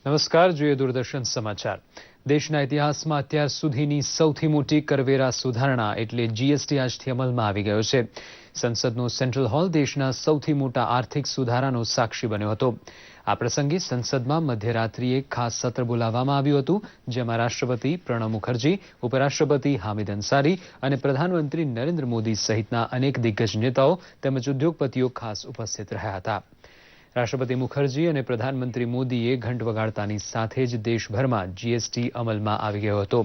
નમસ્કાર, જોઈએ દૂરદર્શન સમાચાર। દેશના ઇતિહાસમાં અત્યાર સુધીની સૌથી મોટી કરવેરા સુધારણા એટલે જીએસટી આજથી અમલમાં આવી ગયો છે। સંસદનો સેન્ટ્રલ હોલ દેશના સૌથી મોટા આર્થિક સુધારાનો સાક્ષી બન્યો હતો। આ પ્રસંગે સંસદમાં મધ્યરાત્રિએ ખાસ સત્ર બોલાવવામાં આવ્યું હતું, જેમાં રાષ્ટ્રપતિ પ્રણવ મુખર્જી, ઉપરાષ્ટ્રપતિ હામિદ અંસારી અને પ્રધાનમંત્રી નરેન્દ્ર મોદી સહિતના અનેક દિગ્ગજ નેતાઓ તેમજ ઉદ્યોગપતિઓ ખાસ ઉપસ્થિત રહ્યા હતા। રાષ્ટ્રપતિ મુખર્જી અને પ્રધાનમંત્રી મોદીએ ઘંટ વગાડતાની સાથે જ દેશભરમાં જીએસટી અમલમાં આવી ગયો હતો।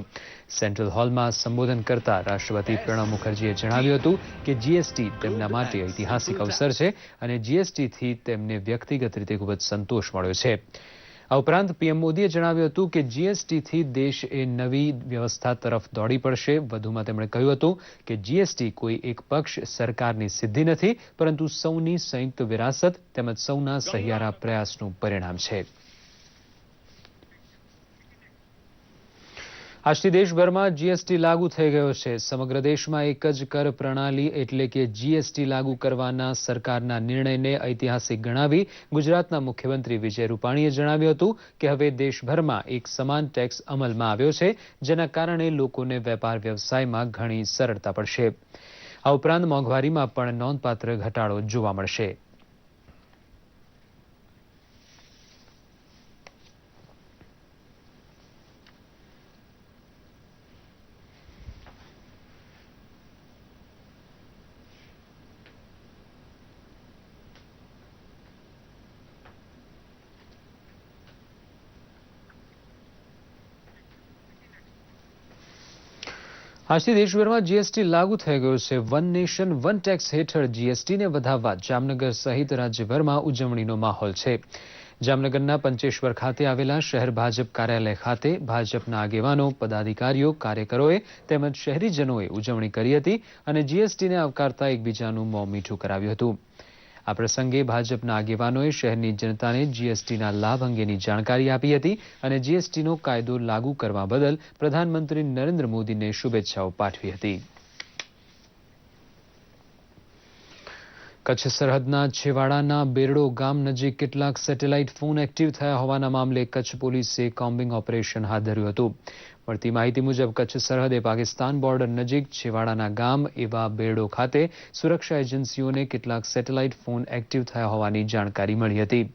સેન્ટ્રલ હોલમાં સંબોધન કરતા રાષ્ટ્રપતિ પ્રણવ મુખર્જીએ જણાવ્યું હતું કે જીએસટી તેમના માટે ઐતિહાસિક અવસર છે અને જીએસટીથી તેમને વ્યક્તિગત રીતે ખૂબ જ સંતોષ મળ્યો છે। આ ઉપરાંત પીએમ મોદીએ જણાવ્યું હતું કે જીએસટીથી દેશ એ નવી વ્યવસ્થા તરફ દોડી પડશે। વધુમાં તેમણે કહ્યું હતું કે જીએસટી કોઈ એક પક્ષ સરકારની સિદ્ધિ નથી, પરંતુ સૌની સંયુક્ત વિરાસત તેમજ સૌના સહિયારા પ્રયાસનું પરિણામ છે। આજથી દેશભરમાં જીએસટી લાગુ થઈ ગયો છે। સમગ્ર દેશમાં એક જ કર પ્રણાલી એટલે કે જીએસટી લાગુ કરવાના સરકારના નિર્ણયને ઐતિહાસિક ગણાવી ગુજરાતના મુખ્યમંત્રી વિજય રૂપાણીએ જણાવ્યું હતું કે હવે દેશભરમાં એક સમાન ટેક્સ અમલમાં આવ્યો છે, જેના કારણે લોકોને વેપાર વ્યવસાયમાં ઘણી સરળતા પડશે। આ ઉપરાંત મોંઘવારીમાં પણ નોંધપાત્ર ઘટાડો જોવા મળશે। આજથી દેશભરમાં જીએસટી લાગુ થઈ ગયો છે। વન નેશન વન ટેક્સ હેઠળ જીએસટીને વધાવવા જામનગર સહિત રાજ્યભરમાં ઉજવણીનો માહોલ છે। જામનગરના પંચેશ્વર ખાતે આવેલા શહેર ભાજપ કાર્યાલય ખાતે ભાજપના આગેવાનો, પદાધિકારીઓ, કાર્યકરોએ તેમજ શહેરીજનોએ ઉજવણી કરી હતી અને જીએસટીને આવકારતા એકબીજાનું મોં મીઠું કરાવ્યું હતું। આ પ્રસંગે ભાજપના આગેવાનોએ શહેરની જનતાને જીએસટીના લાભ અંગેની જાણકારી આપી હતી અને જીએસટીનો કાયદો લાગુ કરવા બદલ પ્રધાનમંત્રી નરેન્દ્ર મોદીને શુભેચ્છાઓ પાઠવી હતી। કચ્છ સરહદના છેવાડાના બેરડો ગામ નજીક કેટલાક સેટેલાઇટ ફોન એક્ટિવ થયા હોવાના મામલે કચ્છ પોલીસે કોમ્બિંગ ઓપરેશન હાથ ધર્યું હતું। મળતી માહિતી મુજબ કચ્છ સરહદે પાકિસ્તાન બોર્ડર નજીક છેવાડાના ગામ એવા બેરડો ખાતે સુરક્ષા એજન્સીઓને કેટલાક સેટેલાઇટ ફોન એક્ટિવ થયા હોવાની જાણકારી મળી હતી।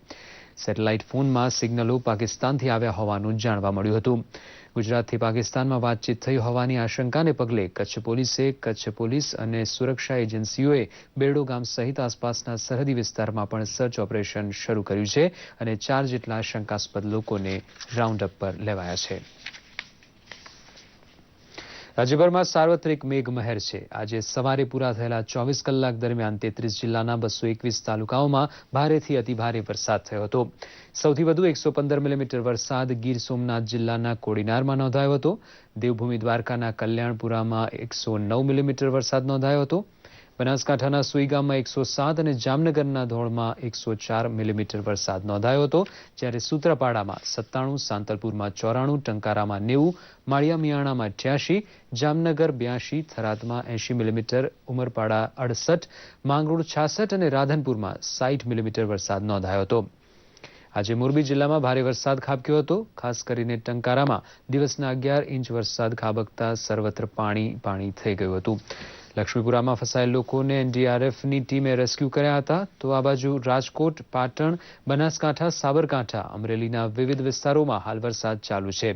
સેટેલાઇટ ફોનમાં સિગ્નલો પાકિસ્તાનથી આવ્યા હોવાનું જાણવા મળ્યું હતું। ગુજરાતથી પાકિસ્તાનમાં વાતચીત થઈ હોવાની આશંકાને પગલે કચ્છ પોલીસ અને સુરક્ષા એજન્સીઓએ બેરડો ગામ સહિત આસપાસના સરહદી વિસ્તારમાં પણ સર્ચ ઓપરેશન શરૂ કર્યું છે અને 4 જેટલા શંકાસ્પદ લોકોને રાઉન્ડ અપ પર લેવાયા છે। રાજ્યભરમાં સાર્વત્રિક મેઘમહેર છે। આજે સવારે પૂરા થયેલા 24 કલાક દરમિયાન 33 જિલ્લાના 221 તાલુકાઓમાં ભારેથી અતિભારે વરસાદ થયો હતો। સૌથી વધુ 115 મિલીમીટર વરસાદ ગીર સોમનાથ જિલ્લાના કોડીનારમાં નોંધાયો હતો। દેવભૂમિ દ્વારકાના કલ્યાણપુરામાં 109 મિલીમીટર વરસાદ નોંધાયો હતો। બનાસકાંઠાના સુઈગામમાં 107 અને જામનગરના ધોળમાં 104 મિલીમીટર વરસાદ નોંધાયો હતો, જ્યારે સૂત્રાપાડામાં 97, સાંતલપુરમાં 94, ટંકારામાં 90, માળિયા મિયાણામાં 88, જામનગર 82, થરાદમાં 80 મિલીમીટર, ઉમરપાડા 68, માંગરોળ 66 અને રાધનપુરમાં 60 મિલીમીટર વરસાદ નોંધાયો હતો। આજે મોરબી જિલ્લામાં ભારે વરસાદ ખાબક્યો હતો। ખાસ કરીને ટંકારામાં દિવસના 11 ઇંચ વરસાદ ખાબકતા સર્વત્ર પાણી થઈ ગયું હતું। લક્ષ્મીપુરામાં ફસાયેલ લોકોને એનડીઆરએફની ટીમે રેસ્ક્યુ કર્યા હતા। તો આ બાજુ રાજકોટ, પાટણ, બનાસકાંઠા, સાબરકાંઠા, અમરેલીના વિવિધ વિસ્તારોમાં હાલ વરસાદ ચાલુ છે।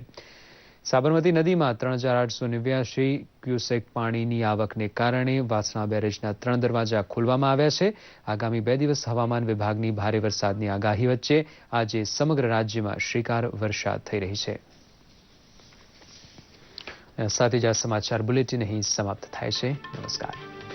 સાબરમતી નદીમાં 3889 ક્યુસેક પાણીની આવકને કારણે વાસણા બેરેજના 3 દરવાજા ખોલવામાં આવ્યા છે। આગામી 2 દિવસ હવામાન વિભાગની ભારે વરસાદની આગાહી વચ્ચે આજે સમગ્ર રાજ્યમાં શ્રીકાર વર્ષા થઈ રહી છે। સાથે જ આ સમાચાર બુલેટિન અહીં સમાપ્ત થાય છે। નમસ્કાર।